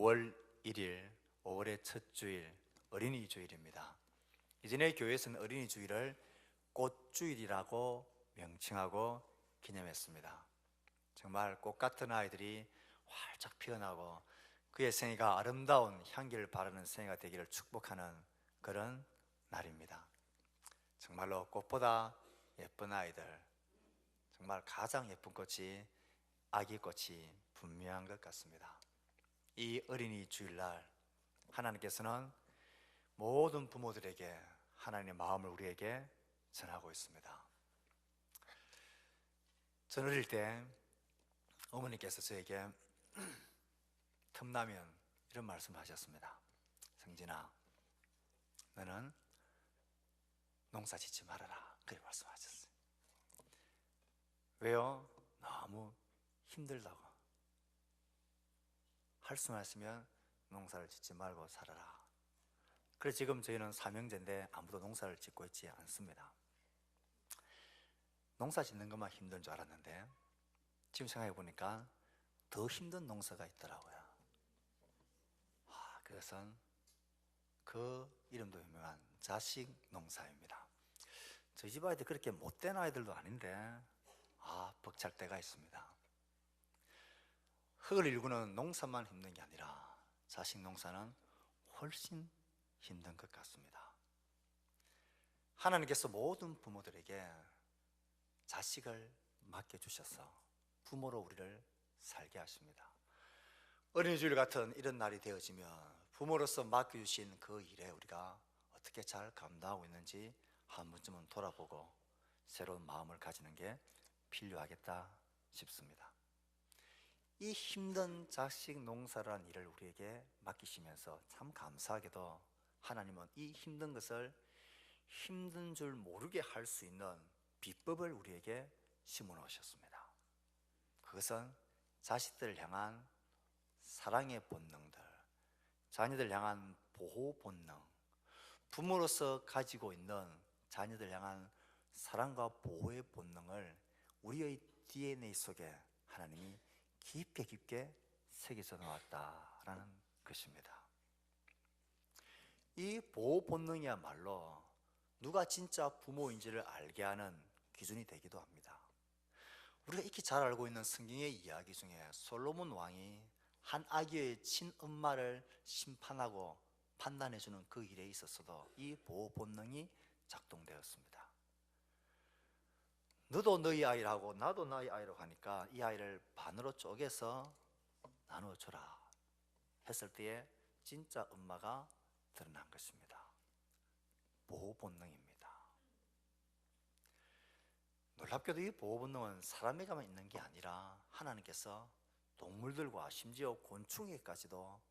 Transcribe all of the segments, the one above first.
5월 1일, 5월의 첫 주일, 어린이 주일입니다. 이전에 교회에서는 어린이 주일을 꽃주일이라고 명칭하고 기념했습니다. 정말 꽃 같은 아이들이 활짝 피어나고 그의 생애가 아름다운 향기를 바라는 생애가 되기를 축복하는 그런 날입니다. 정말로 꽃보다 예쁜 아이들, 정말 가장 예쁜 꽃이 아기 꽃이 분명한 것 같습니다. 이 어린이 주일날 하나님께서는 모든 부모들에게 하나님의 마음을 우리에게 전하고 있습니다. 전 어릴 때 어머니께서 저에게 틈나면 이런 말씀을 하셨습니다. 성진아, 너는 농사 짓지 말아라, 그렇게 말씀하셨어요. 왜요? 너무 힘들다고. 할 수만 있으면 농사를 짓지 말고 살아라. 그래서 지금 저희는 삼형제인데 아무도 농사를 짓고 있지 않습니다. 농사 짓는 것만 힘든 줄 알았는데 지금 생각해 보니까 더 힘든 농사가 있더라고요. 그것은 그 이름도 유명한 자식 농사입니다. 저희 집 아이들 그렇게 못된 아이들도 아닌데 벅찰 때가 있습니다. 흙을 일구는 농사만 힘든 게 아니라 자식 농사는 훨씬 힘든 것 같습니다. 하나님께서 모든 부모들에게 자식을 맡겨주셔서 부모로 우리를 살게 하십니다. 어린이주일 같은 이런 날이 되어지면 부모로서 맡겨주신 그 일에 우리가 어떻게 잘 감당하고 있는지 한 번쯤은 돌아보고 새로운 마음을 가지는 게 필요하겠다 싶습니다. 이 힘든 자식 농사라는 일을 우리에게 맡기시면서 참 감사하게도 하나님은 이 힘든 것을 힘든 줄 모르게 할 수 있는 비법을 우리에게 심어 놓으셨습니다. 그것은 자식들을 향한 사랑의 본능들, 자녀들 향한 보호 본능, 부모로서 가지고 있는 자녀들 향한 사랑과 보호의 본능을 우리의 DNA 속에 하나님이 깊게 깊게 새겨져 놓았다라는 것입니다. 이 보호 본능이야말로 누가 진짜 부모인지를 알게 하는 기준이 되기도 합니다. 우리가 익히 잘 알고 있는 성경의 이야기 중에 솔로몬 왕이 한 아기의 친엄마를 심판하고 판단해주는 그 일에 있어서도 이 보호 본능이 작동되었습니다. 너도 너희 아이라고 나도 나의 아이라고 하니까 이 아이를 반으로 쪼개서 나누어줘라 했을 때에 진짜 엄마가 드러난 것입니다. 보호 본능입니다. 놀랍게도 이 보호 본능은 사람에게만 있는 게 아니라 하나님께서 동물들과 심지어 곤충에까지도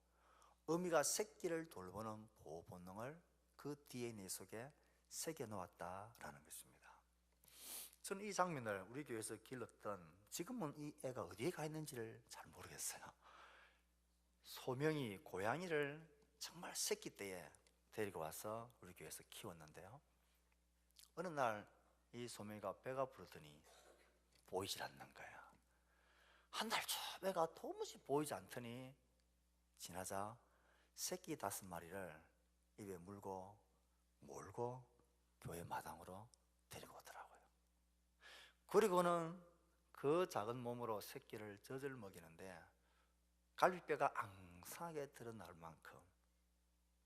어미가 새끼를 돌보는 보호 본능을 그 DNA 속에 새겨 놓았다라는 것입니다. 저는 이 장면을 우리 교회에서 길렀던, 지금은 이 애가 어디에 가 있는지를 잘 모르겠어요. 소명이 고양이를 정말 새끼 때에 데리고 와서 우리 교회에서 키웠는데요, 어느 날 이 소명이가 배가 부르더니 보이질 않는 거예요. 한 달 초배가 도무지 보이지 않더니 지나자 새끼 5마리를 입에 물고 몰고 교회 마당으로 데리고 오더라고요. 그리고는 그 작은 몸으로 새끼를 젖을 먹이는데 갈비뼈가 앙상하게 드러날 만큼,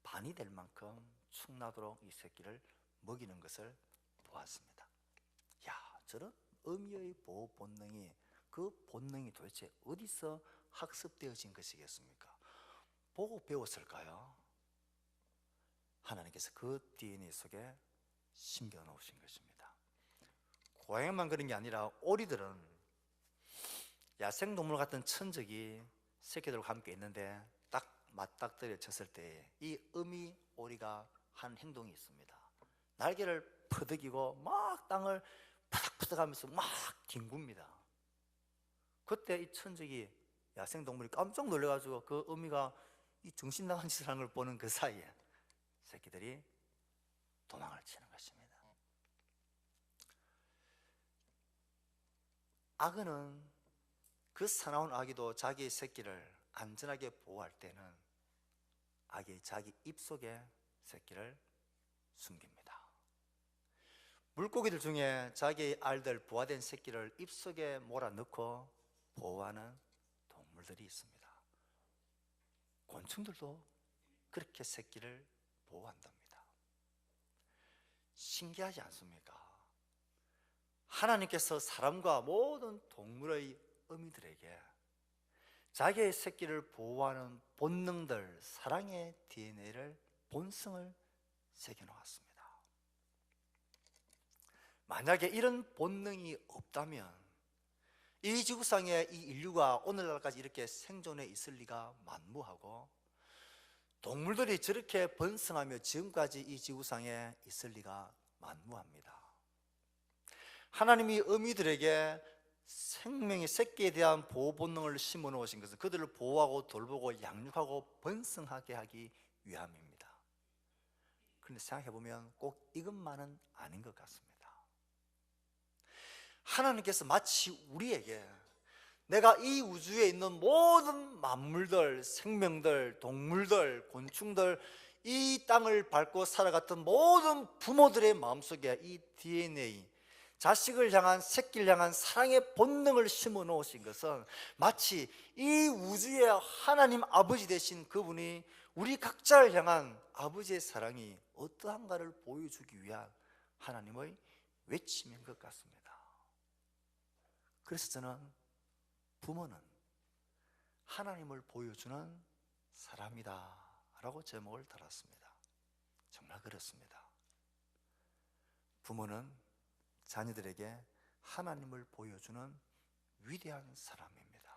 반이 될 만큼 축 나도록 이 새끼를 먹이는 것을 보았습니다. 저런 어미의 보호 본능이, 그 본능이 도대체 어디서 학습되어진 것이겠습니까? 보고 배웠을까요? 하나님께서 그 DNA 속에 심겨 놓으신 것입니다. 고양이만 그런 게 아니라 오리들은, 야생동물 같은 천적이 새끼들과 함께 있는데 딱 맞닥뜨려 쳤을 때 이 어미 오리가 한 행동이 있습니다. 날개를 퍼득이고 막 땅을 푸덕푸덕 하면서 막 뒹굽니다. 그때 이 천적이, 야생동물이 깜짝 놀라가지고 그 어미가 이 정신 나간 짓을 하는 걸 보는 그 사이에 새끼들이 도망을 치는 것입니다. 악어는, 그 사나운 아기도 자기의 새끼를 안전하게 보호할 때는 아기 자기 입속에 새끼를 숨깁니다. 물고기들 중에 자기 알들 부화된 새끼를 입속에 몰아넣고 보호하는 동물들이 있습니다. 곤충들도 그렇게 새끼를 보호한답니다. 신기하지 않습니까? 하나님께서 사람과 모든 동물의 어미들에게 자기의 새끼를 보호하는 본능들, 사랑의 DNA를, 본성을 새겨놓았습니다. 만약에 이런 본능이 없다면 이 지구상에 이 인류가 오늘날까지 이렇게 생존해 있을 리가 만무하고, 동물들이 저렇게 번성하며 지금까지 이 지구상에 있을 리가 만무합니다. 하나님이 어미들에게 생명의 새끼에 대한 보호 본능을 심어 놓으신 것은 그들을 보호하고 돌보고 양육하고 번성하게 하기 위함입니다. 그런데 생각해 보면 꼭 이것만은 아닌 것 같습니다. 하나님께서 마치 우리에게 내가 이 우주에 있는 모든 만물들, 생명들, 동물들, 곤충들, 이 땅을 밟고 살아갔던 모든 부모들의 마음속에 이 DNA, 자식을 향한, 새끼를 향한 사랑의 본능을 심어 놓으신 것은 마치 이 우주의 하나님 아버지 되신 그분이 우리 각자를 향한 아버지의 사랑이 어떠한가를 보여주기 위한 하나님의 외침인 것 같습니다. 그래서 저는 부모는 하나님을 보여주는 사람이다 라고 제목을 달았습니다. 정말 그렇습니다. 부모는 자녀들에게 하나님을 보여주는 위대한 사람입니다.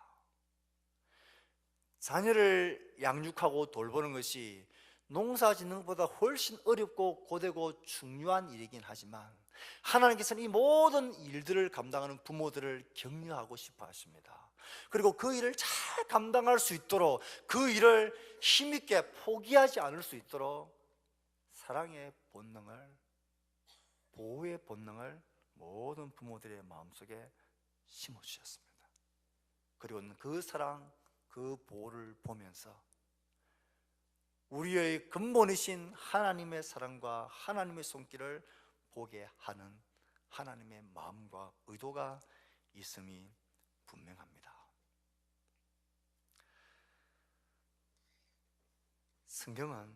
자녀를 양육하고 돌보는 것이 농사 짓는 것보다 훨씬 어렵고 고되고 중요한 일이긴 하지만 하나님께서는 이 모든 일들을 감당하는 부모들을 격려하고 싶어 하십니다. 그리고 그 일을 잘 감당할 수 있도록, 그 일을 힘있게 포기하지 않을 수 있도록 사랑의 본능을, 보호의 본능을 모든 부모들의 마음속에 심어주셨습니다. 그리고 그 사랑, 그 보호를 보면서 우리의 근본이신 하나님의 사랑과 하나님의 손길을 보게 하는 하나님의 마음과 의도가 있음이 분명합니다. 성경은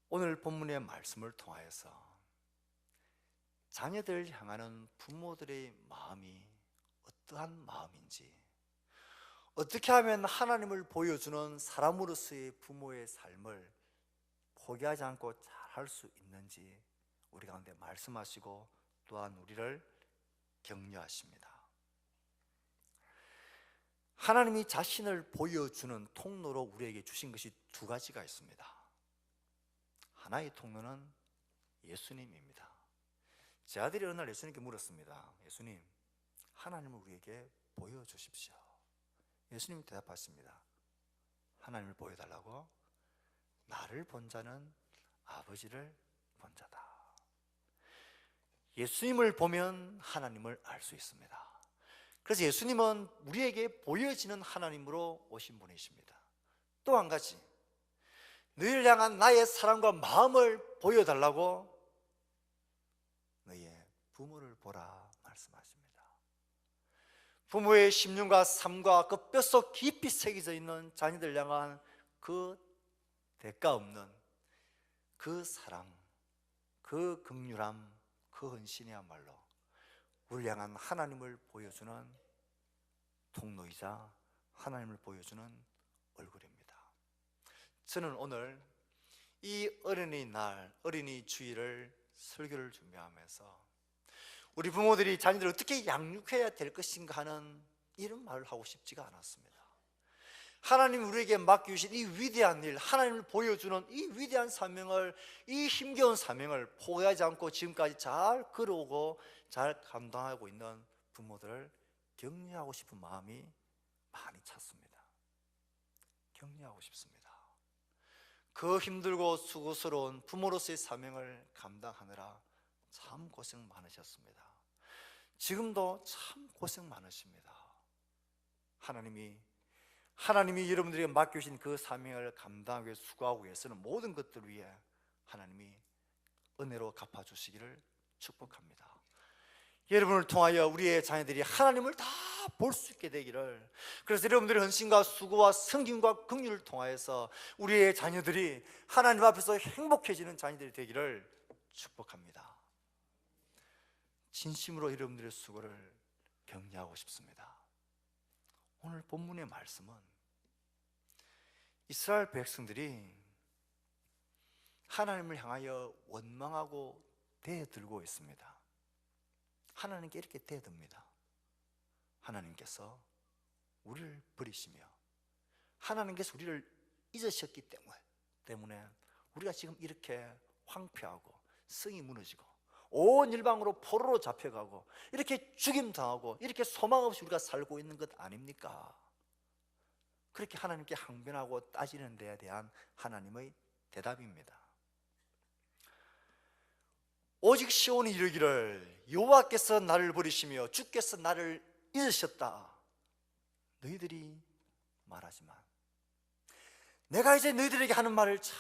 오늘 본문의 말씀을 통하여서 자녀들을 향하는 부모들의 마음이 어떠한 마음인지, 어떻게 하면 하나님을 보여주는 사람으로서의 부모의 삶을 포기하지 않고 잘 할 수 있는지 우리 가운데 말씀하시고 또한 우리를 격려하십니다. 하나님이 자신을 보여주는 통로로 우리에게 주신 것이 두 가지가 있습니다. 하나의 통로는 예수님입니다. 제 아들이 어느 날 예수님께 물었습니다. 예수님, 하나님을 우리에게 보여주십시오. 예수님이 대답하십니다. 하나님을 보여달라고? 나를 본 자는 아버지를 본 자다. 예수님을 보면 하나님을 알 수 있습니다. 그래서 예수님은 우리에게 보여지는 하나님으로 오신 분이십니다. 또 한 가지, 너희를 향한 나의 사랑과 마음을 보여달라고? 너희의 부모를 보라 말씀하십니다. 부모의 심령과 삶과 그 뼛속 깊이 새겨져 있는 자녀들 향한 그 대가 없는 그 사랑, 그 긍휼함, 그 헌신이야말로 우리를 향한 하나님을 보여주는 통로이자 하나님을 보여주는 얼굴입니다. 저는 오늘 이 어린이날, 어린이 주일을 설교를 준비하면서 우리 부모들이 자녀들을 어떻게 양육해야 될 것인가 하는 이런 말을 하고 싶지가 않았습니다. 하나님이 우리에게 맡겨주신 이 위대한 일, 하나님을 보여주는 이 위대한 사명을, 이 힘겨운 사명을 포기하지 않고 지금까지 잘 걸어오고 잘 감당하고 있는 부모들을 격려하고 싶은 마음이 많이 찼습니다. 격려하고 싶습니다. 그 힘들고 수고스러운 부모로서의 사명을 감당하느라 참 고생 많으셨습니다. 지금도 참 고생 많으십니다. 하나님이 하나님이 여러분들에게 맡겨주신 그 사명을 감당하기 위해 수고하고 위해서는 모든 것들 위해 하나님이 은혜로 갚아주시기를 축복합니다. 여러분을 통하여 우리의 자녀들이 하나님을 다 볼 수 있게 되기를, 그래서 여러분들의 헌신과 수고와 성김과 긍휼을 통하여서 우리의 자녀들이 하나님 앞에서 행복해지는 자녀들이 되기를 축복합니다. 진심으로 여러분들의 수고를 격려하고 싶습니다. 오늘 본문의 말씀은 이스라엘 백성들이 하나님을 향하여 원망하고 대들고 있습니다. 하나님께 이렇게 대듭니다. 하나님께서 우리를 버리시며 하나님께서 우리를 잊으셨기 때문에 우리가 지금 이렇게 황폐하고 성이 무너지고 온 일방으로 포로로 잡혀가고 이렇게 죽임당하고 이렇게 소망 없이 우리가 살고 있는 것 아닙니까? 그렇게 하나님께 항변하고 따지는 데에 대한 하나님의 대답입니다. 오직 시온이 이르기를 여호와께서 나를 버리시며 주께서 나를 잊으셨다. 너희들이 말하지만 내가 이제 너희들에게 하는 말을 잘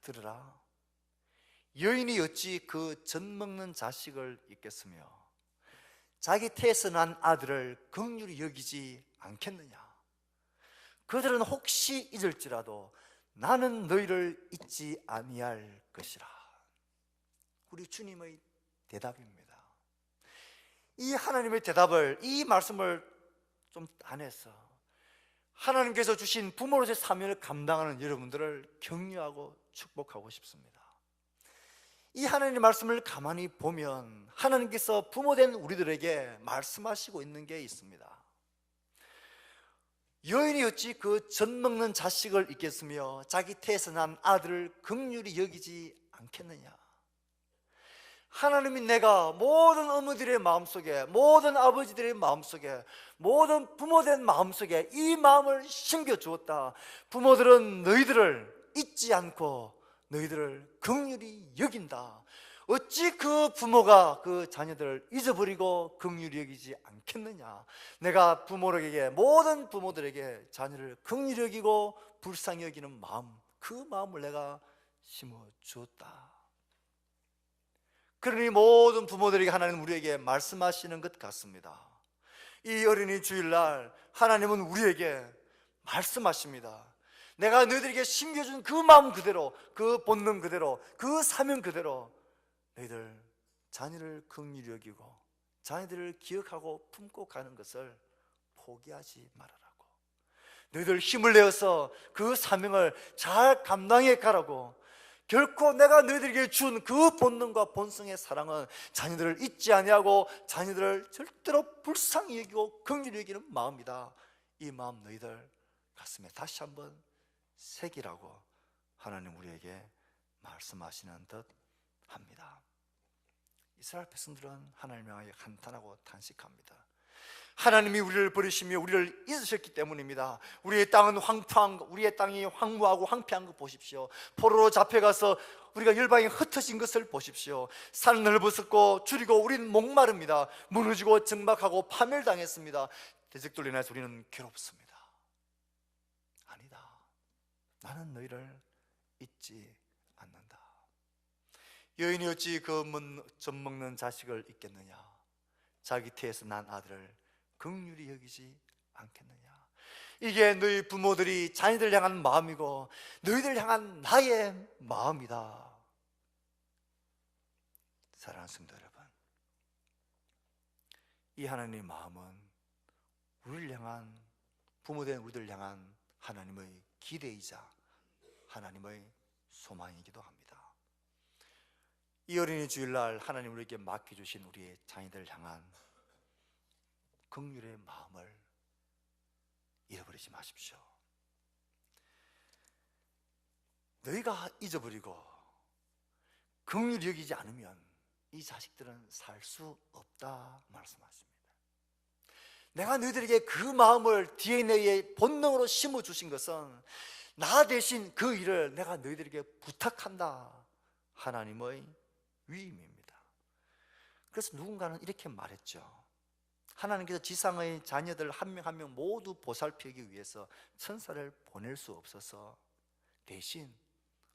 들으라. 여인이 어찌 그 젖 먹는 자식을 잊겠으며 자기 태에서 난 아들을 긍휼히 여기지 않겠느냐. 그들은 혹시 잊을지라도 나는 너희를 잊지 아니할 것이라. 우리 주님의 대답입니다. 이 하나님의 대답을, 이 말씀을 좀 따내서 하나님께서 주신 부모로서의 사명을 감당하는 여러분들을 격려하고 축복하고 싶습니다. 이 하나님의 말씀을 가만히 보면 하나님께서 부모된 우리들에게 말씀하시고 있는 게 있습니다. 여인이 어찌 그 젖 먹는 자식을 잊겠으며 자기 태에서 난 아들을 긍휼히 여기지 않겠느냐. 하나님이 내가 모든 어머니들의 마음속에, 모든 아버지들의 마음속에, 모든 부모된 마음속에 이 마음을 심겨주었다. 부모들은 너희들을 잊지 않고 너희들을 긍휼히 여긴다. 어찌 그 부모가 그 자녀들을 잊어버리고 긍휼히 여기지 않겠느냐. 내가 부모에게, 모든 부모들에게 자녀를 긍휼히 여기고 불쌍히 여기는 마음, 그 마음을 내가 심어주었다. 그러니 모든 부모들에게 하나님은 우리에게 말씀하시는 것 같습니다. 이 어린이 주일날 하나님은 우리에게 말씀하십니다. 내가 너희들에게 심겨준 그 마음 그대로, 그 본능 그대로, 그 사명 그대로 너희들 자녀를 긍휼히 여기고 자녀들을 기억하고 품고 가는 것을 포기하지 말아라고, 너희들 힘을 내어서 그 사명을 잘 감당해 가라고, 결코 내가 너희들에게 준 그 본능과 본성의 사랑은 자녀들을 잊지 아니하고 자녀들을 절대로 불쌍히 여기고 긍휼히 여기는 마음이다. 이 마음 너희들 가슴에 다시 한번 새기라고 하나님 우리에게 말씀하시는 듯 합니다. 이스라엘 백성들은 하나님을 향하여 한탄하고 탄식합니다. 하나님이 우리를 버리시며 우리를 잊으셨기 때문입니다. 우리의 땅은 황폐한 것, 우리의 땅이 황무하고 황폐한 것 보십시오. 포로로 잡혀가서 우리가 열방에 흩어진 것을 보십시오. 산은 넓어졌고 줄이고 우리는 목마릅니다. 무너지고 정박하고 파멸당했습니다. 대적들로 인해서 우리는 괴롭습니다. 아니다, 나는 너희를 잊지 않는다. 여인이 어찌 그 젖 먹는 자식을 잊겠느냐. 자기 태에서 난 아들을 긍휼히 여기지 않겠느냐. 이게 너희 부모들이 자녀들 향한 마음이고 너희들 향한 나의 마음이다. 사랑하는 성도 여러분, 이 하나님의 마음은 우리를 향한, 부모된 우리들 향한 하나님의 기대이자 하나님의 소망이기도 합니다. 이 어린이 주일날 하나님 우리에게 맡겨주신 우리의 자녀들을 향한 긍휼의 마음을 잃어버리지 마십시오. 너희가 잊어버리고 긍휼히 여기지 않으면 이 자식들은 살 수 없다 말씀하십니다. 내가 너희들에게 그 마음을 DNA의 본능으로 심어주신 것은 나 대신 그 일을 내가 너희들에게 부탁한다, 하나님의 위임입니다. 그래서 누군가는 이렇게 말했죠. 하나님께서 지상의 자녀들 한 명 한 명 모두 보살피기 위해서 천사를 보낼 수 없어서 대신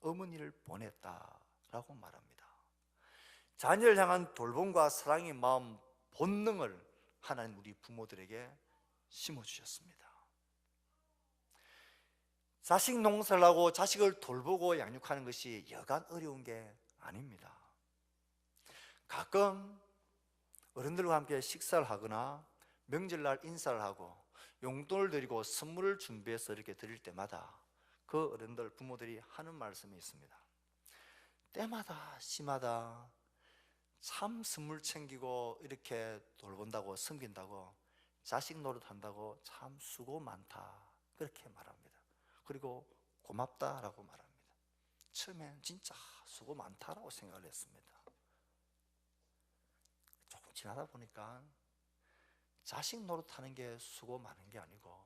어머니를 보냈다라고 말합니다. 자녀를 향한 돌봄과 사랑의 마음, 본능을 하나님 우리 부모들에게 심어주셨습니다. 자식 농사를 하고 자식을 돌보고 양육하는 것이 여간 어려운 게 아닙니다. 가끔 어른들과 함께 식사를 하거나 명절날 인사를 하고 용돈을 드리고 선물을 준비해서 이렇게 드릴 때마다 그 어른들, 부모들이 하는 말씀이 있습니다. 때마다 씨마다 참 선물 챙기고 이렇게 돌본다고 섬긴다고 자식 노릇한다고 참 수고 많다, 그렇게 말합니다. 그리고 고맙다라고 말합니다. 처음엔 진짜 수고 많다라고 생각을 했습니다. 조금 지나다 보니까 자식 노릇하는 게 수고 많은 게 아니고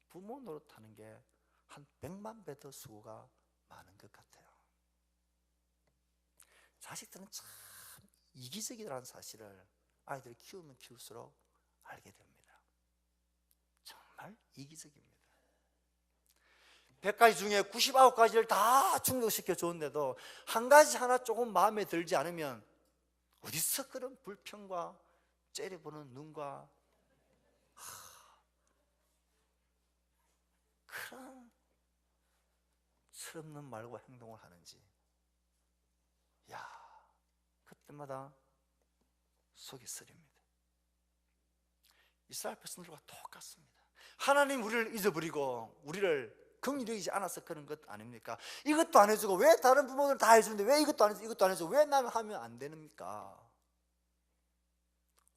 부모 노릇하는 게 한 100만 배 더 수고가 많은 것 같아요. 자식들은 참 이기적이라는 사실을 아이들을 키우면 키울수록 알게 됩니다. 정말 이기적입니다. 100가지 중에 99가지를 다 충족시켜 줬는데도 한 가지 하나 조금 마음에 들지 않으면 어디서 그런 불평과 째려보는 눈과 그런 철없는 말과 행동을 하는지, 그때마다 속이 쓰립니다. 이스라엘 백성들과 똑같습니다. 하나님 우리를 잊어버리고 우리를 긍휼히 여기지 않아서 그런 것 아닙니까? 이것도 안 해주고 왜 다른 부모들은 다 해주는데 왜 이것도 안 해주고 이것도 안 해주고 왜 나는 하면 안 되는가?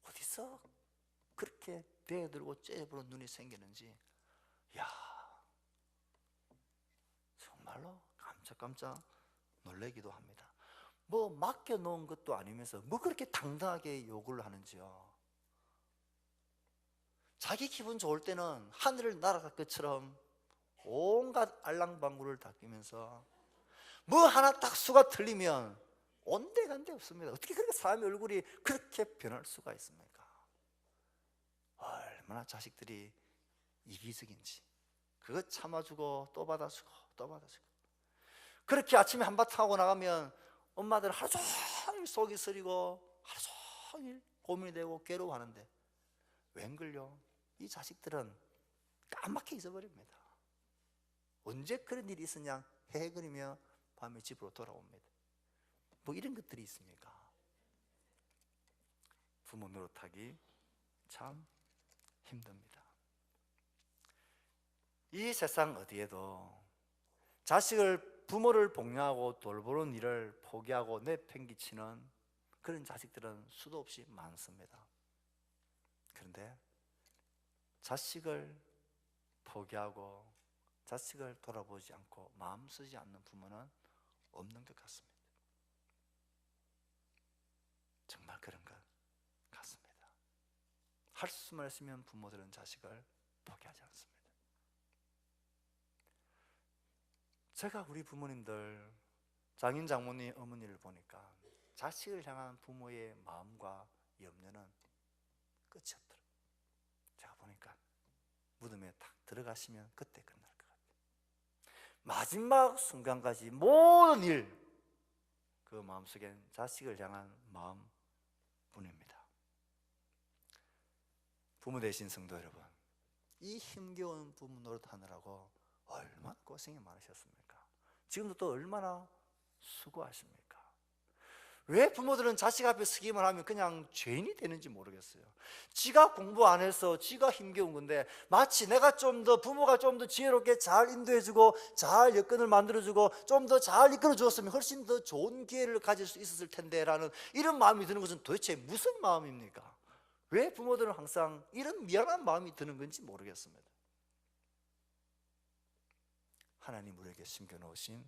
어디서 그렇게 대들고 째려보는 눈이 생기는지, 정말로 깜짝깜짝 놀라기도 합니다. 뭐 맡겨놓은 것도 아니면서 뭐 그렇게 당당하게 욕을 하는지요. 자기 기분 좋을 때는 하늘을 날아갈 것처럼 온갖 알랑방구를 다 끼면서 뭐 하나 딱 수가 틀리면 온데간데 없습니다. 어떻게 그렇게 사람의 얼굴이 그렇게 변할 수가 있습니까? 얼마나 자식들이 이기적인지. 그거 참아주고 또 받아주고 또 받아주고. 그렇게 아침에 한바탕 하고 나가면 엄마들 하루 종일 속이 쓰리고 하루 종일 고민이 되고 괴로워하는데 웬걸요? 이 자식들은 까맣게 잊어버립니다. 언제 그런 일이 있었냐 헤헤거리며 밤에 집으로 돌아옵니다. 뭐 이런 것들이 있습니까? 부모 노릇하기 참 힘듭니다. 이 세상 어디에도 부모를 복양하고 돌보는 일을 포기하고 내팽개치는 그런 자식들은 수도 없이 많습니다. 그런데 자식을 포기하고 자식을 돌아보지 않고 마음 쓰지 않는 부모는 없는 것 같습니다. 정말 그런 것 같습니다. 할 수만 있으면 부모들은 자식을 포기하지 않습니다. 제가 우리 부모님들, 장인 장모님, 어머니를 보니까 자식을 향한 부모의 마음과 염려는 끝이 없더라고요. 제가 보니까 무덤에 딱 들어가시면 그때 끝날 것 같아요. 마지막 순간까지 모든 일, 그 마음속엔 자식을 향한 마음뿐입니다. 부모 되신 성도 여러분, 이 힘겨운 부모 노릇하느라고 얼마나 고생이 많으셨습니까? 지금도 또 얼마나 수고하십니까? 왜 부모들은 자식 앞에 서기만 하면 그냥 죄인이 되는지 모르겠어요. 지가 공부 안 해서 지가 힘겨운 건데 마치 내가 부모가 좀 더 지혜롭게 잘 인도해주고 잘 여건을 만들어주고 좀 더 잘 이끌어 주었으면 훨씬 더 좋은 기회를 가질 수 있었을 텐데 라는 이런 마음이 드는 것은 도대체 무슨 마음입니까? 왜 부모들은 항상 이런 미안한 마음이 드는 건지 모르겠습니다. 하나님 우리에게 심겨놓으신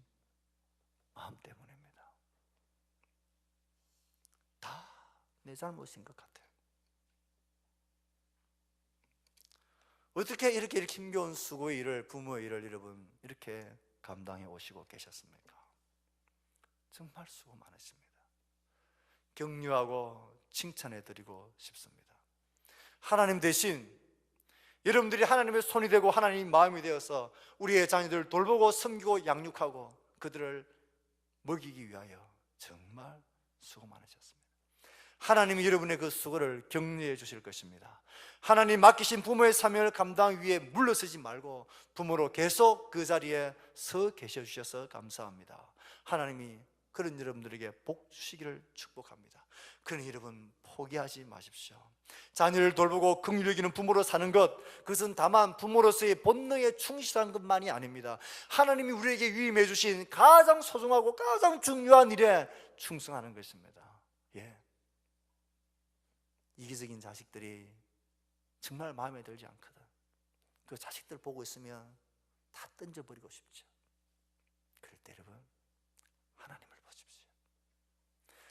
마음 때문입니다. 다 내 잘못인 것 같아요. 어떻게 이렇게 힘겨운 수고의 일을, 부모의 일을 여러분 이렇게 감당해 오시고 계셨습니까? 정말 수고 많으십니다. 격려하고 칭찬해 드리고 싶습니다. 하나님 대신 여러분들이 하나님의 손이 되고 하나님의 마음이 되어서 우리의 자녀들을 돌보고 섬기고 양육하고 그들을 먹이기 위하여 정말 수고 많으셨습니다. 하나님이 여러분의 그 수고를 격려해 주실 것입니다. 하나님 맡기신 부모의 사명을 감당 위해 물러서지 말고 부모로 계속 그 자리에 서 계셔 주셔서 감사합니다. 하나님이 그런 여러분들에게 복 주시기를 축복합니다. 그러니 여러분 포기하지 마십시오. 자녀를 돌보고 긍휼 여기는 부모로 사는 것, 그것은 다만 부모로서의 본능에 충실한 것만이 아닙니다. 하나님이 우리에게 위임해 주신 가장 소중하고 가장 중요한 일에 충성하는 것입니다. 예. 이기적인 자식들이 정말 마음에 들지 않거든. 그 자식들 보고 있으면 다 던져버리고 싶죠. 그럴 때 여러분 하나님을 보십시오.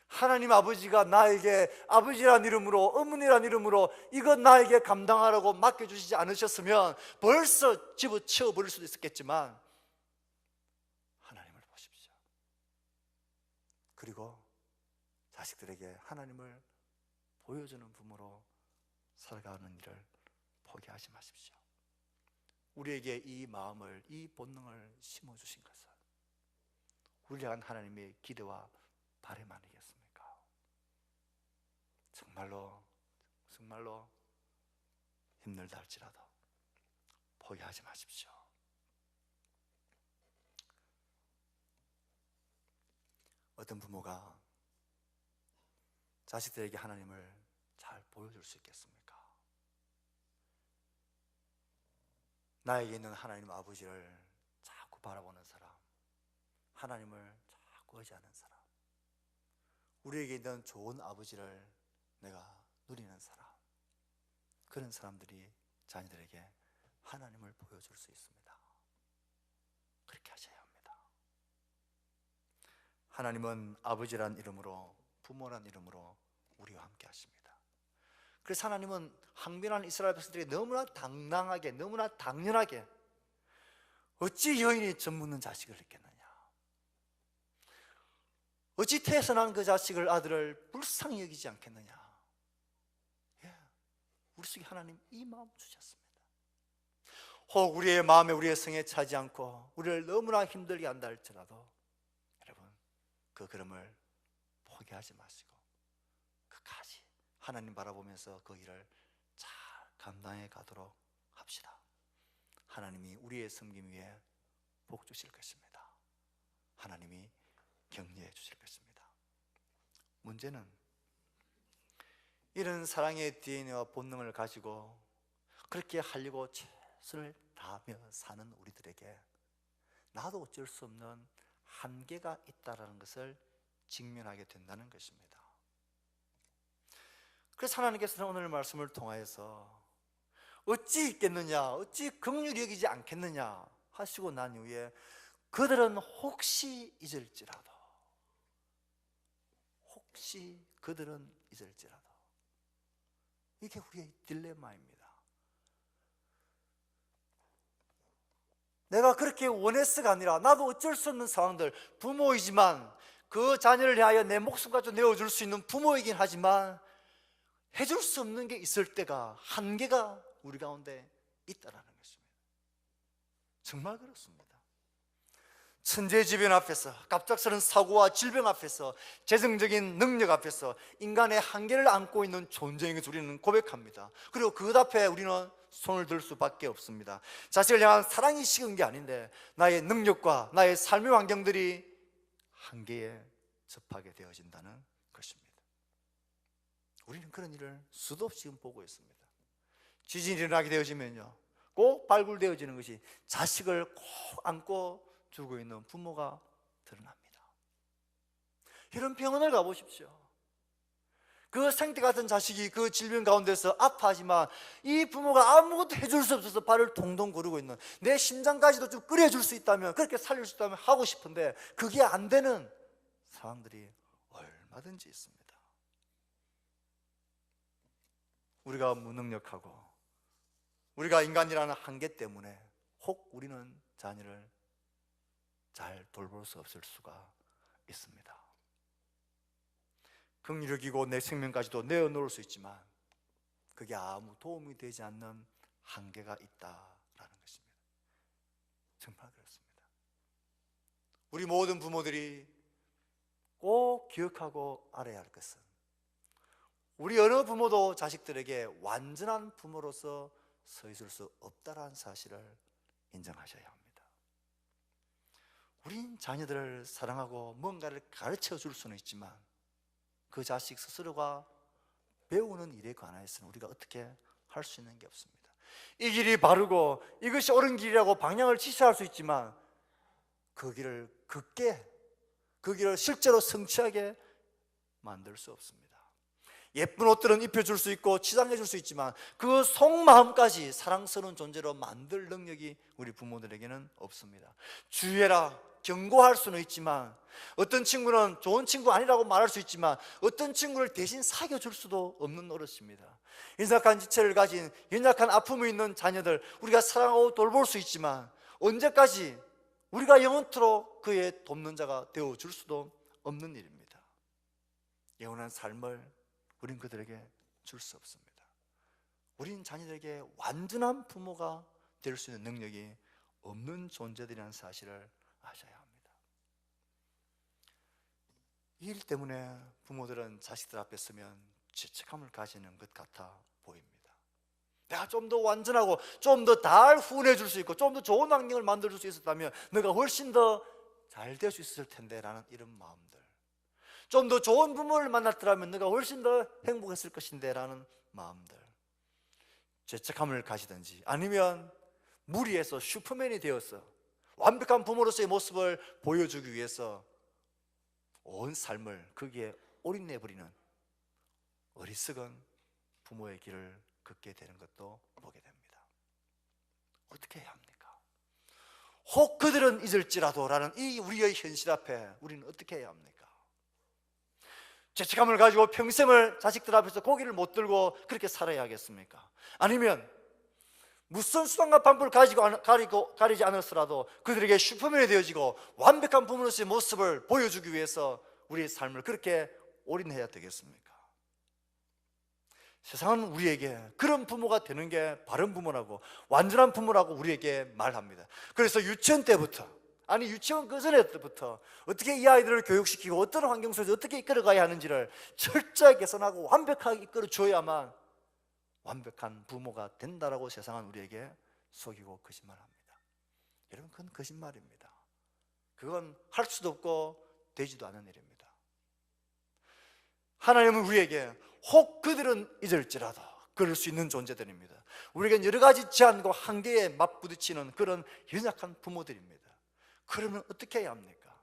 하나님 아버지가 나에게 아버지란 이름으로, 어머니란 이름으로 이것 나에게 감당하라고 맡겨주시지 않으셨으면 벌써 집어치워 버릴 수도 있었겠지만 하나님을 보십시오. 그리고 자식들에게 하나님을 보여주는 부모로 살아가는 일을 포기하지 마십시오. 우리에게 이 마음을, 이 본능을 심어주신 것은 우리 향한 하나님의 기대와 바람 아니겠습니까? 정말로 힘들다 할지라도 포기하지 마십시오. 어떤 부모가 자식들에게 하나님을 잘 보여줄 수 있겠습니까? 나에게 있는 하나님 아버지를 자꾸 바라보는 사람, 하나님을 자꾸 의지하는 사람, 우리에게 있는 좋은 아버지를 내가 누리는 사람, 그런 사람들이 자녀들에게 하나님을 보여줄 수 있습니다. 그렇게 하셔야 합니다. 하나님은 아버지란 이름으로, 부모란 이름으로 우리와 함께 하십니다. 그래서 하나님은 항변한 이스라엘 백성들이 너무나 당당하게, 너무나 당연하게 어찌 여인이 젖 묻는 자식을 낳겠느냐, 어찌 태어난 그 자식을, 아들을 불쌍히 여기지 않겠느냐. 우리 속에 하나님 이 마음 주셨습니다. 혹 우리의 마음에, 우리의 성에 차지 않고 우리를 너무나 힘들게 한다 할지라도 여러분 그 걸음을 포기하지 마시고 끝까지 하나님 바라보면서 그 일을 잘 감당해 가도록 합시다. 하나님이 우리의 섬김 위에 복 주실 것입니다. 하나님이 격려해 주실 것입니다. 문제는 이런 사랑의 DNA와 본능을 가지고 그렇게 하려고 최선을 다하며 사는 우리들에게 나도 어쩔 수 없는 한계가 있다는 것을 직면하게 된다는 것입니다. 그래서 하나님께서는 오늘 말씀을 통하여서 어찌 있겠느냐, 어찌 긍휼히 여기지 않겠느냐 하시고 난 이후에 그들은 혹시 잊을지라도, 혹시 그들은 잊을지라도, 이게 우리의 딜레마입니다. 내가 그렇게 원해서가 아니라 나도 어쩔 수 없는 상황들, 부모이지만 그 자녀를 위하여 내 목숨까지 내어줄 수 있는 부모이긴 하지만 해줄 수 없는 게 있을 때가, 한계가 우리 가운데 있다는 것입니다. 정말 그렇습니다. 천재지변 앞에서, 갑작스러운 사고와 질병 앞에서, 재정적인 능력 앞에서 인간의 한계를 안고 있는 존재인 것을 우리는 고백합니다. 그리고 그 앞에 우리는 손을 들 수밖에 없습니다. 자식을 향한 사랑이 식은 게 아닌데 나의 능력과 나의 삶의 환경들이 한계에 접하게 되어진다는 것입니다. 우리는 그런 일을 수도 없이 지금 보고 있습니다. 지진이 일어나게 되어지면요 꼭 발굴되어지는 것이 자식을 꼭 안고 죽어 있는 부모가 드러납니다. 이런 병원을 가보십시오. 그 생태 같은 자식이 그 질병 가운데서 아파하지만 이 부모가 아무것도 해줄 수 없어서 발을 동동 구르고 있는, 내 심장까지도 좀 끓여줄 수 있다면, 그렇게 살릴 수 있다면 하고 싶은데 그게 안 되는 상황들이 얼마든지 있습니다. 우리가 무능력하고 우리가 인간이라는 한계 때문에 혹 우리는 자녀를 잘 돌볼 수 없을 수가 있습니다. 긍휼히 여기고 내 생명까지도 내어놓을 수 있지만 그게 아무 도움이 되지 않는 한계가 있다라는 것입니다. 정말 그렇습니다. 우리 모든 부모들이 꼭 기억하고 알아야 할 것은, 우리 어느 부모도 자식들에게 완전한 부모로서 서 있을 수 없다는 사실을 인정하셔야 합니다. 우린 자녀들을 사랑하고 뭔가를 가르쳐 줄 수는 있지만 그 자식 스스로가 배우는 일에 관해서는 우리가 어떻게 할 수 있는 게 없습니다. 이 길이 바르고 이것이 옳은 길이라고 방향을 지시할 수 있지만 그 길을 걷게, 그 길을 실제로 성취하게 만들 수 없습니다. 예쁜 옷들은 입혀줄 수 있고 치장해줄 수 있지만 그 속마음까지 사랑스러운 존재로 만들 능력이 우리 부모들에게는 없습니다. 주의해라, 경고할 수는 있지만, 어떤 친구는 좋은 친구 아니라고 말할 수 있지만 어떤 친구를 대신 사귀어줄 수도 없는 노릇입니다. 연약한 지체를 가진, 연약한 아픔이 있는 자녀들 우리가 사랑하고 돌볼 수 있지만 언제까지 우리가 영원토록 그의 돕는 자가 되어줄 수도 없는 일입니다. 영원한 삶을 우린 그들에게 줄 수 없습니다. 우린 자녀들에게 완전한 부모가 될 수 있는 능력이 없는 존재들이라는 사실을 아셔야 합니다. 이 일 때문에 부모들은 자식들 앞에 서면 죄책감을 가지는 것 같아 보입니다. 내가 좀 더 완전하고 좀 더 잘 후원해 줄 수 있고 좀 더 좋은 환경을 만들어 줄 수 있었다면 내가 훨씬 더 잘 될 수 있을 텐데 라는 이런 마음들, 좀 더 좋은 부모를 만났더라면 내가 훨씬 더 행복했을 것인데 라는 마음들, 죄책감을 가지든지 아니면 무리해서 슈퍼맨이 되어서 완벽한 부모로서의 모습을 보여주기 위해서 온 삶을 거기에 올인해버리는 어리석은 부모의 길을 걷게 되는 것도 보게 됩니다. 어떻게 해야 합니까? 혹 그들은 잊을지라도 라는 이 우리의 현실 앞에 우리는 어떻게 해야 합니까? 죄책감을 가지고 평생을 자식들 앞에서 고개를 못 들고 그렇게 살아야 하겠습니까? 아니면 무슨 수단과 방법을 가리지 않았더라도 그들에게 슈퍼맨이 되어지고 완벽한 부모로서의 모습을 보여주기 위해서 우리의 삶을 그렇게 올인해야 되겠습니까? 세상은 우리에게 그런 부모가 되는 게 바른 부모라고, 완전한 부모라고 우리에게 말합니다. 그래서 유치원 때부터, 아니 유치원 그 전에부터 어떻게 이 아이들을 교육시키고 어떤 환경 속에서 어떻게 이끌어가야 하는지를 철저하게 개선하고 완벽하게 이끌어줘야만 완벽한 부모가 된다라고 세상은 우리에게 속이고 거짓말합니다. 여러분, 그건 거짓말입니다. 그건 할 수도 없고 되지도 않은 일입니다. 하나님은 우리에게 혹 그들은 잊을지라도 그럴 수 있는 존재들입니다. 우리에겐 여러 가지 제한과 한계에 맞부딪히는 그런 연약한 부모들입니다. 그러면 어떻게 해야 합니까?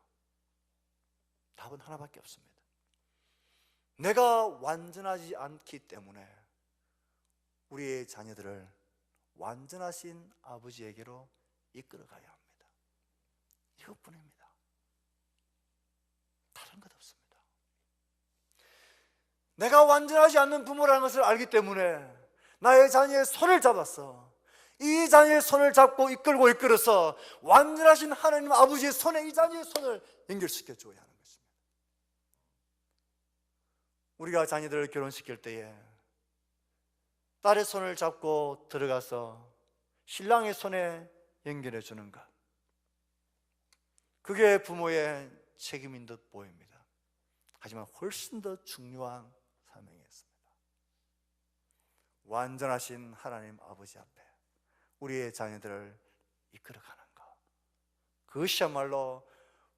답은 하나밖에 없습니다. 내가 완전하지 않기 때문에 우리의 자녀들을 완전하신 아버지에게로 이끌어가야 합니다. 이것뿐입니다. 다른 것 없습니다. 내가 완전하지 않는 부모라는 것을 알기 때문에 나의 자녀의 손을 잡았어. 이 자녀의 손을 잡고 이끌어서 완전하신 하나님 아버지의 손에 이 자녀의 손을 연결시켜 줘야 하는 것입니다. 우리가 자녀들을 결혼시킬 때에 딸의 손을 잡고 들어가서 신랑의 손에 연결해 주는 것, 그게 부모의 책임인 듯 보입니다. 하지만 훨씬 더 중요한 사명이었습니다. 완전하신 하나님 아버지 앞에 우리의 자녀들을 이끌어가는 것, 그것이야말로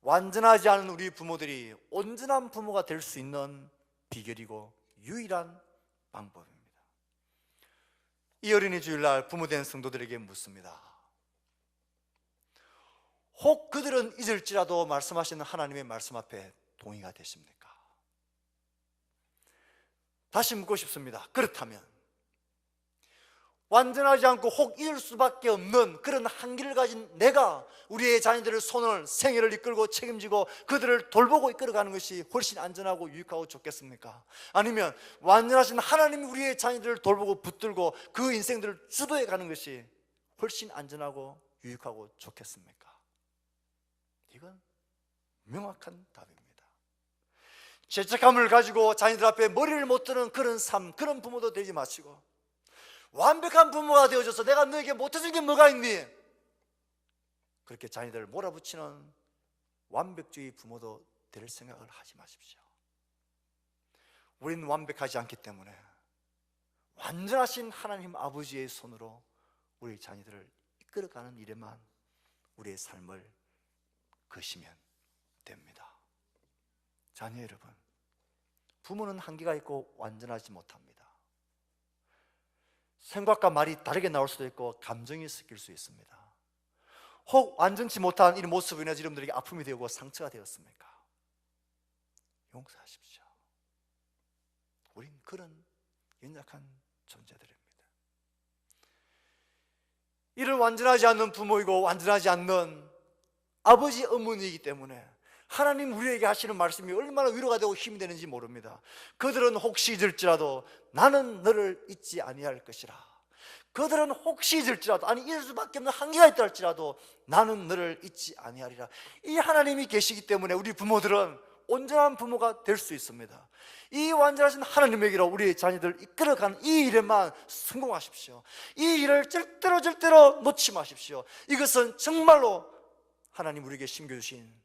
완전하지 않은 우리 부모들이 온전한 부모가 될 수 있는 비결이고 유일한 방법입니다. 이 어린이 주일날 부모된 성도들에게 묻습니다. 혹 그들은 잊을지라도 말씀하시는 하나님의 말씀 앞에 동의가 되십니까? 다시 묻고 싶습니다. 그렇다면 완전하지 않고 혹 잊을 수밖에 없는 그런 한계를 가진 내가 우리의 자녀들의 손을, 생애를 이끌고 책임지고 그들을 돌보고 이끌어가는 것이 훨씬 안전하고 유익하고 좋겠습니까? 아니면 완전하신 하나님이 우리의 자녀들을 돌보고 붙들고 그 인생들을 주도해 가는 것이 훨씬 안전하고 유익하고 좋겠습니까? 이건 명확한 답입니다. 죄책감을 가지고 자녀들 앞에 머리를 못 드는 그런 삶, 그런 부모도 되지 마시고 완벽한 부모가 되어줘서 내가 너에게 못해준 게 뭐가 있니? 그렇게 자녀들을 몰아붙이는 완벽주의 부모도 될 생각을 하지 마십시오. 우리는 완벽하지 않기 때문에 완전하신 하나님 아버지의 손으로 우리 자녀들을 이끌어가는 일에만 우리의 삶을 거시면 됩니다. 자녀 여러분, 부모는 한계가 있고 완전하지 못합니다. 생각과 말이 다르게 나올 수도 있고 감정이 섞일 수 있습니다. 혹 완전치 못한 이 모습으로 인해서 여러분들에게 아픔이 되고 상처가 되었습니까? 용서하십시오. 우린 그런 연약한 존재들입니다. 이런 완전하지 않는 부모이고 완전하지 않는 아버지 어머니이기 때문에 하나님 우리에게 하시는 말씀이 얼마나 위로가 되고 힘이 되는지 모릅니다. 그들은 혹시 잊을지라도 나는 너를 잊지 아니할 것이라. 그들은 혹시 잊을지라도, 아니 잊을 수밖에 없는 한계가 있다 할지라도 나는 너를 잊지 아니하리라. 이 하나님이 계시기 때문에 우리 부모들은 온전한 부모가 될 수 있습니다. 이 완전하신 하나님에게로 우리의 자녀들을 이끌어가는 이 일에만 성공하십시오. 이 일을 절대로 놓지 마십시오. 이것은 정말로 하나님 우리에게 심겨주신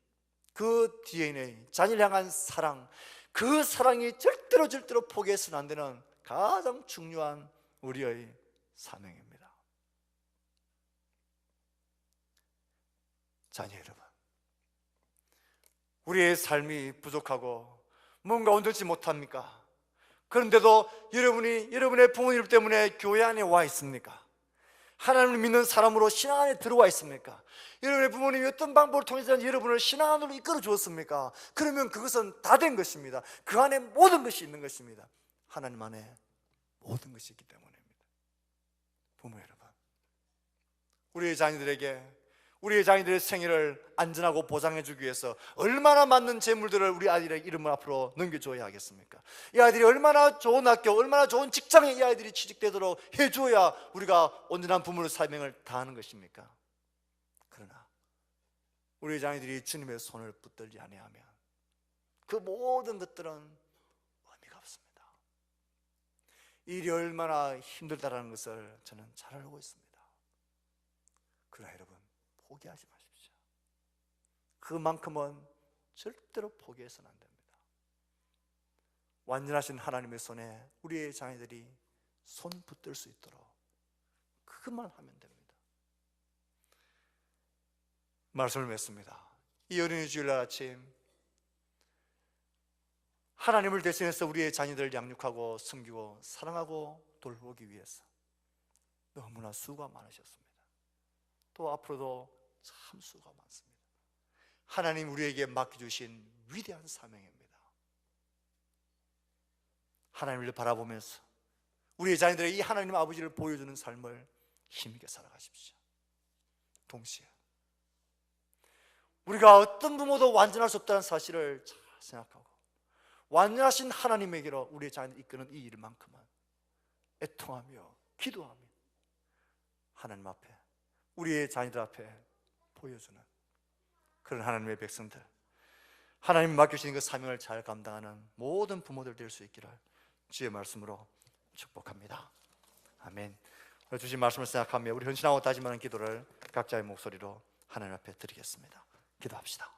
그 DNA, 자녀를 향한 사랑, 그 사랑이 절대로 포기해서는 안 되는 가장 중요한 우리의 사명입니다. 자녀 여러분, 우리의 삶이 부족하고 뭔가 온전치 못합니까? 그런데도 여러분의 부모님 때문에 교회 안에 와 있습니까? 하나님을 믿는 사람으로 신앙 안에 들어와 있습니까? 여러분의 부모님이 어떤 방법을 통해서 여러분을 신앙 안으로 이끌어 주었습니까? 그러면 그것은 다 된 것입니다. 그 안에 모든 것이 있는 것입니다. 하나님 안에 모든 것이 있기 때문입니다. 부모 여러분, 우리의 자녀들의 생애를 안전하고 보장해 주기 위해서 얼마나 많은 재물들을 우리 아이들의 이름 앞으로 넘겨줘야 하겠습니까? 이 아이들이 얼마나 좋은 학교, 얼마나 좋은 직장에 이 아이들이 취직되도록 해줘야 우리가 온전한 부모의 사명을 다하는 것입니까? 그러나 우리 자녀들이 주님의 손을 붙들지 아니하면 그 모든 것들은 의미가 없습니다. 이 일이 얼마나 힘들다라는 것을 저는 잘 알고 있습니다. 그러나 여러분, 포기하지 마십시오. 그만큼은 절대로 포기해서는 안 됩니다. 완전하신 하나님의 손에 우리의 자녀들이 손 붙들 수 있도록 그것만 하면 됩니다. 말씀을 맺습니다. 이 어린이 주일날 아침 하나님을 대신해서 우리의 자녀들을 양육하고 섬기고 사랑하고 돌보기 위해서 너무나 수고가 많으셨습니다. 또 앞으로도 참 수고가 많습니다. 하나님 우리에게 맡겨주신 위대한 사명입니다. 하나님을 바라보면서 우리의 자녀들의 이 하나님 아버지를 보여주는 삶을 힘있게 살아가십시오. 동시에 우리가 어떤 부모도 완전할 수 없다는 사실을 잘 생각하고 완전하신 하나님에게로 우리의 자녀를 이끄는 이 일만큼은 애통하며 기도하며 하나님 앞에, 우리의 자녀들 앞에 보여주는 그런 하나님의 백성들, 하나님 맡겨주신 그 사명을 잘 감당하는 모든 부모들 될 수 있기를 주의 말씀으로 축복합니다. 아멘. 주신 말씀을 생각하며 우리 헌신하고 다짐하는 기도를 각자의 목소리로 하나님 앞에 드리겠습니다. 기도합시다.